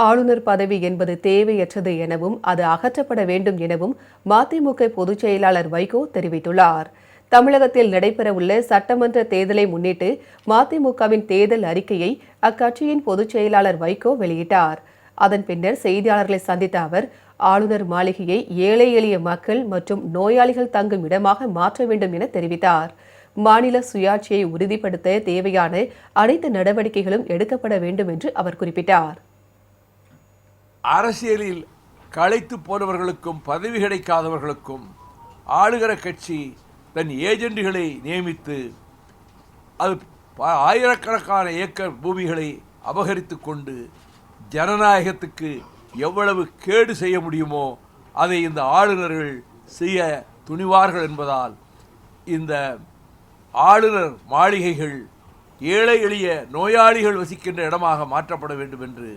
ஆளுநர் பதவி என்பது தேவையற்றது எனவும் அது அகற்றப்பட வேண்டும் எனவும் மதிமுக பொதுச் செயலாளர் வைகோ தெரிவித்துள்ளார். தமிழகத்தில் நடைபெறவுள்ள சட்டமன்ற தேர்தலை முன்னிட்டு மதிமுகவின் தேர்தல் அறிக்கையை அக்கட்சியின் பொதுச் செயலாளர் வைகோ வெளியிட்டார். அதன் பின்னர் செய்தியாளர்களை சந்தித்த அவர், ஆளுநர் மாளிகையை ஏழை எளிய மக்கள் மற்றும் நோயாளிகள் தங்கும் இடமாக மாற்ற வேண்டும் என தெரிவித்தார். மாநில சுயாட்சியை உறுதிப்படுத்த தேவையான அனைத்து நடவடிக்கைகளும் எடுக்கப்பட வேண்டும் என்று அவர் குறிப்பிட்டார். அரசியலில் களைத்து போனவர்களுக்கும் பதவி கிடைக்காதவர்களுக்கும் ஆளுகிற கட்சி தன் ஏஜெண்டுகளை நியமித்து அது ஆயிரக்கணக்கான ஏக்கர் பூமிகளை அபகரித்து கொண்டு ஜனநாயகத்துக்கு எவ்வளவு கேடு செய்ய முடியுமோ அதை இந்த ஆளுநர்கள் செய்ய துணிவார்கள் என்பதால் இந்த ஆளுநர் மாளிகைகள் ஏழை எளிய நோயாளிகள் வசிக்கின்ற இடமாக மாற்றப்பட வேண்டும் என்று